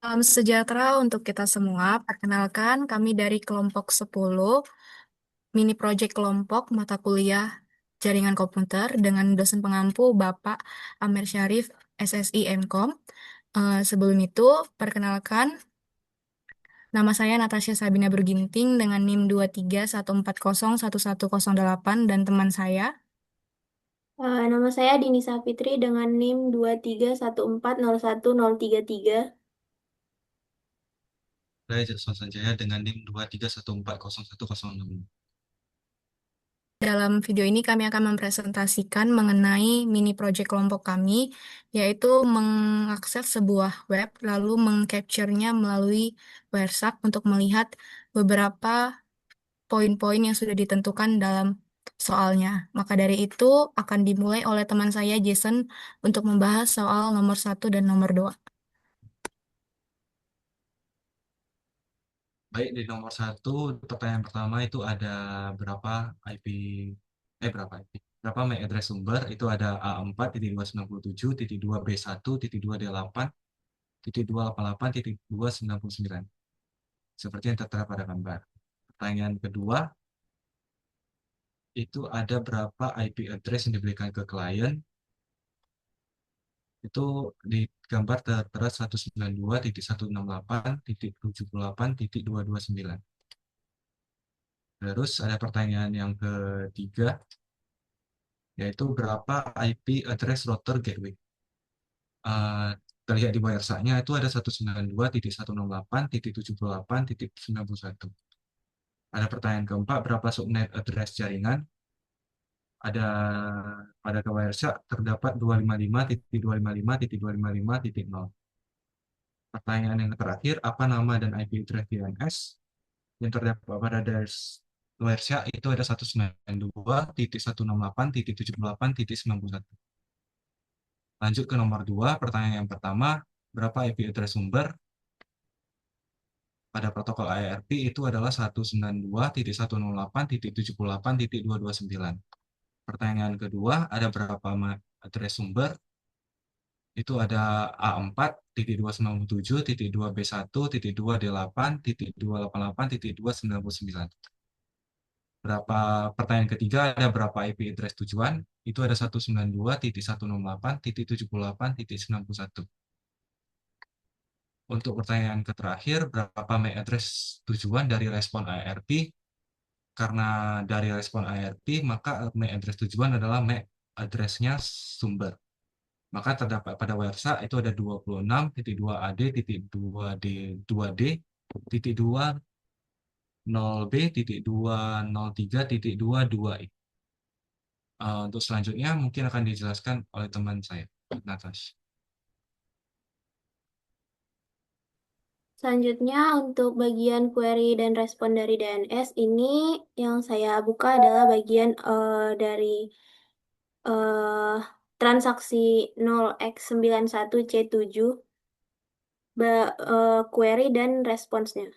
Salam sejahtera untuk kita semua. Perkenalkan, kami dari kelompok 10, mini project kelompok mata kuliah Jaringan Komputer dengan dosen pengampu Bapak Amir Syarif, SSI MKOM. Sebelum itu, perkenalkan, nama saya Natasha Sabina Berginting dengan NIM 231401108 dan teman saya. Nama saya Dinisa Fitri dengan NIM 231401033. Saya Jackson Sanjaya dengan NIM 231401006. Dalam video ini kami akan mempresentasikan mengenai mini project kelompok kami, yaitu mengakses sebuah web lalu mengcapture-nya melalui Wireshark untuk melihat beberapa poin-poin yang sudah ditentukan dalam soalnya. Maka dari itu akan dimulai oleh teman saya Jason untuk membahas soal nomor satu dan nomor 2. Baik, di nomor satu, pertanyaan pertama itu ada berapa IP, berapa IP? Berapa MAC address sumber? Itu ada A4.297.2B1.288.288.299. Seperti yang tertera pada gambar. Pertanyaan kedua, itu ada berapa IP address yang diberikan ke klien? Itu di gambar tertera 192.168.229. Terus ada pertanyaan yang ketiga, yaitu berapa IP address router gateway. Eh, Terlihat di WireShark-nya itu ada 192.168.78.91. Ada pertanyaan keempat, berapa subnet address jaringan? Ada pada ke WireShark terdapat 255.255.255.0. Pertanyaan yang terakhir, apa nama dan IP address DNS yang terdapat pada WireShark itu ada 192.168.78.91. Lanjut ke nomor 2, pertanyaan yang pertama, berapa IP address sumber pada protokol ARP itu adalah 192.108.78.229. Pertanyaan kedua, ada berapa address sumber? Itu ada A4.297.2B1.2D8.288.299. Berapa pertanyaan ketiga, ada berapa IP address tujuan? Itu ada 192.168.78.91. Untuk pertanyaan terakhir, berapa MAC address tujuan dari respon ARP? Karena dari respon ARP, maka MAC address tujuan adalah MAC address-nya sumber. Maka terdapat pada WireShark itu ada 26.2AD, 2D, 2D, 2, 0B, 203, 22I. Untuk selanjutnya mungkin akan dijelaskan oleh teman saya, Natas. Selanjutnya, untuk bagian query dan respon dari DNS ini yang saya buka adalah bagian dari eh, transaksi 0x91C7, query dan responsnya.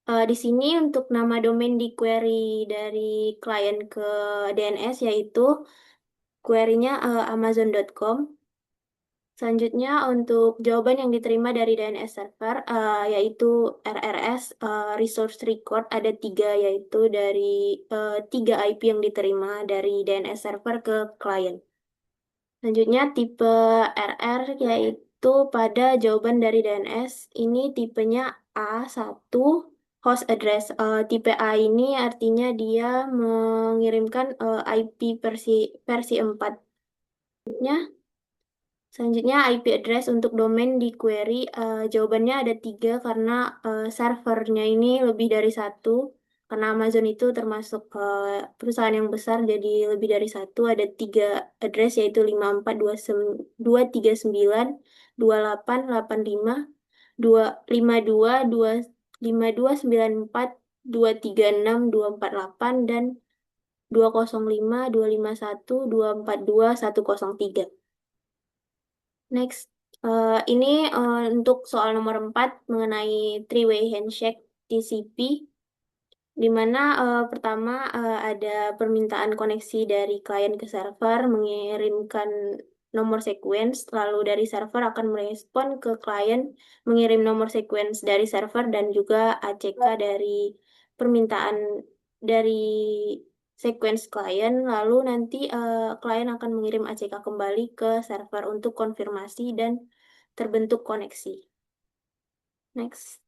Di sini untuk nama domain di query dari klien ke DNS yaitu query-nya amazon.com. Selanjutnya untuk jawaban yang diterima dari DNS server yaitu RRS resource record ada tiga, yaitu dari tiga IP yang diterima dari DNS server ke klien. Selanjutnya tipe RR yaitu pada jawaban dari DNS ini tipenya A1 host address. Tipe A ini artinya dia mengirimkan IP versi 4. Selanjutnya IP address untuk domain di query, jawabannya ada tiga karena servernya ini lebih dari satu. Karena Amazon itu termasuk perusahaan yang besar, jadi lebih dari satu. Ada tiga address yaitu 54.239, 2885, 252, 5294, 236, 248, dan 205, 251, 242, 103. Next, ini untuk soal nomor 4 mengenai three-way handshake TCP, di mana pertama ada permintaan koneksi dari klien ke server, mengirimkan nomor sequence, lalu dari server akan merespon ke klien mengirim nomor sequence dari server dan juga ACK dari permintaan dari sequence klien, lalu nanti klien akan mengirim ACK kembali ke server untuk konfirmasi dan terbentuk koneksi. Next.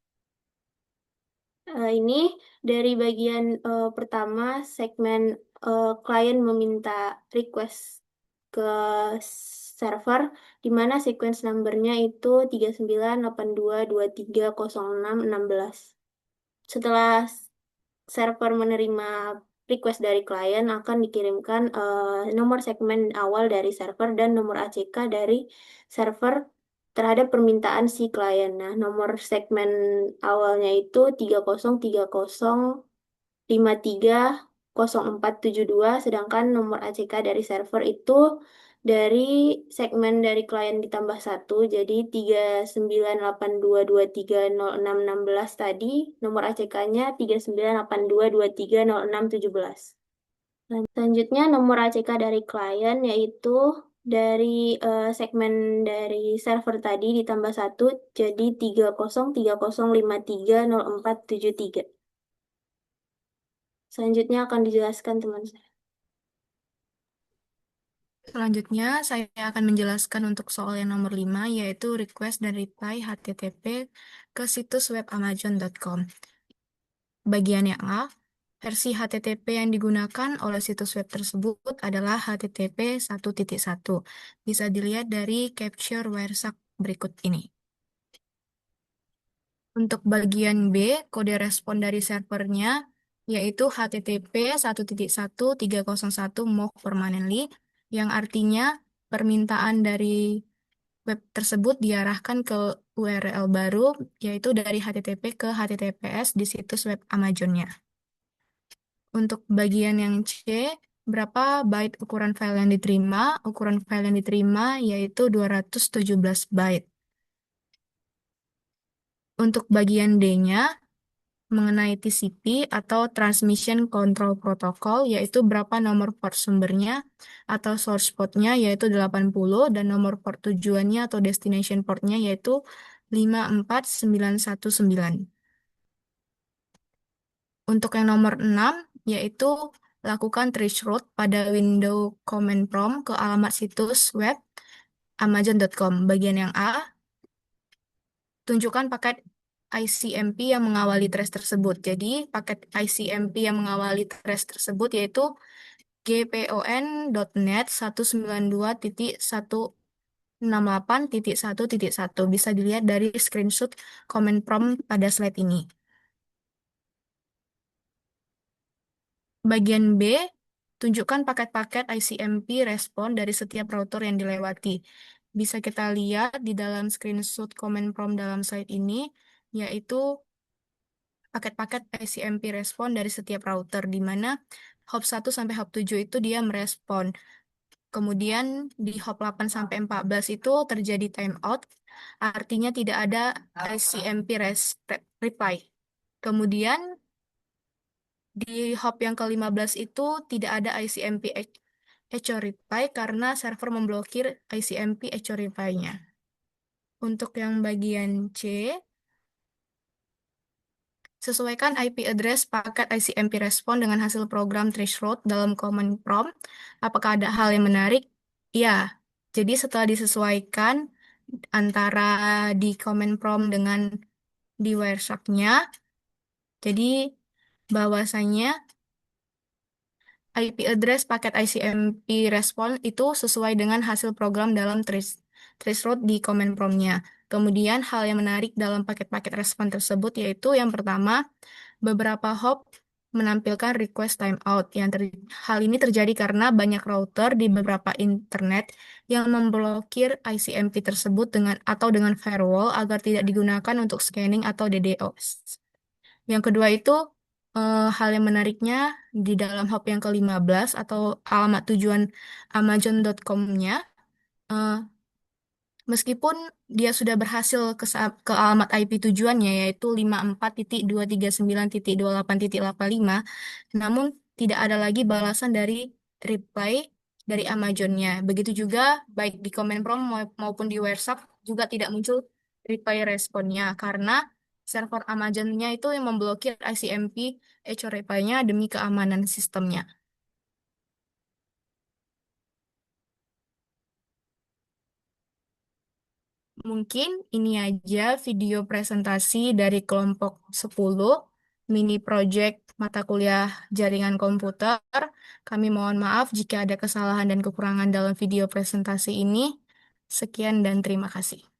Ini dari bagian pertama segmen klien meminta request ke server di mana sequence numbernya itu 3982230616. Setelah server menerima request dari klien akan dikirimkan nomor segmen awal dari server dan nomor ACK dari server terhadap permintaan si klien. Nah, nomor segmen awalnya itu 3050530472, sedangkan nomor ACK dari server itu dari segmen dari klien ditambah satu, jadi 3982230616 tadi, nomor ACK-nya 3982230617. Selanjutnya nomor ACK dari klien yaitu dari segmen dari server tadi ditambah satu, jadi 3030530473. Selanjutnya akan dijelaskan teman saya. Selanjutnya, saya akan menjelaskan untuk soal yang nomor 5, yaitu request dan reply HTTP ke situs web amazon.com. Bagian yang A, versi HTTP yang digunakan oleh situs web tersebut adalah HTTP 1.1. Bisa dilihat dari capture wireshark berikut ini. Untuk bagian B, kode respon dari servernya yaitu HTTP 1.1301 move permanently, yang artinya permintaan dari web tersebut diarahkan ke URL baru, yaitu dari HTTP ke HTTPS di situs web Amazonnya. Untuk bagian yang C, berapa byte ukuran file yang diterima? Ukuran file yang diterima yaitu 217 byte. Untuk bagian D-nya, mengenai TCP atau Transmission Control Protocol, yaitu berapa nomor port sumbernya atau source portnya, yaitu 80, dan nomor port tujuannya atau destination portnya, yaitu 54919. Untuk yang nomor 6, yaitu lakukan threshold pada window command prompt ke alamat situs web amazon.com. Bagian yang A, tunjukkan paket ICMP yang mengawali trace tersebut. Jadi, paket ICMP yang mengawali trace tersebut yaitu gpon.net 192.168.1.1. Bisa dilihat dari screenshot comment prompt pada slide ini. Bagian B, tunjukkan paket-paket ICMP respon dari setiap router yang dilewati. Bisa kita lihat di dalam screenshot comment prompt dalam slide ini, yaitu paket-paket ICMP respon dari setiap router, di mana hop 1 sampai hop 7 itu dia merespon. Kemudian di hop 8 sampai 14 itu terjadi timeout, artinya tidak ada ICMP reply. Kemudian di hop yang ke-15 itu tidak ada ICMP echo reply karena server memblokir ICMP echo reply-nya. Untuk yang bagian C, sesuaikan IP address paket ICMP respon dengan hasil program threshold dalam command prompt. Apakah ada hal yang menarik? Ya, jadi setelah disesuaikan antara di command prompt dengan di Wireshark-nya, jadi bahwasanya IP address paket ICMP respon itu sesuai dengan hasil program dalam threshold di command prompt-nya. Kemudian hal yang menarik dalam paket-paket respon tersebut yaitu yang pertama, beberapa hop menampilkan request timeout. Hal ini terjadi karena banyak router di beberapa internet yang memblokir ICMP tersebut dengan firewall agar tidak digunakan untuk scanning atau DDoS. Yang kedua itu hal yang menariknya di dalam hop yang ke-15 atau alamat tujuan amazon.com-nya, meskipun dia sudah berhasil ke alamat IP tujuannya yaitu 54.239.28.85, namun tidak ada lagi balasan dari reply dari Amazonnya. Begitu juga baik di comment prompt maupun di WhatsApp juga tidak muncul reply responnya karena server Amazonnya itu yang memblokir ICMP echo reply-nya demi keamanan sistemnya. Mungkin ini aja video presentasi dari kelompok 10 mini project mata kuliah jaringan komputer. Kami mohon maaf jika ada kesalahan dan kekurangan dalam video presentasi ini. Sekian dan terima kasih.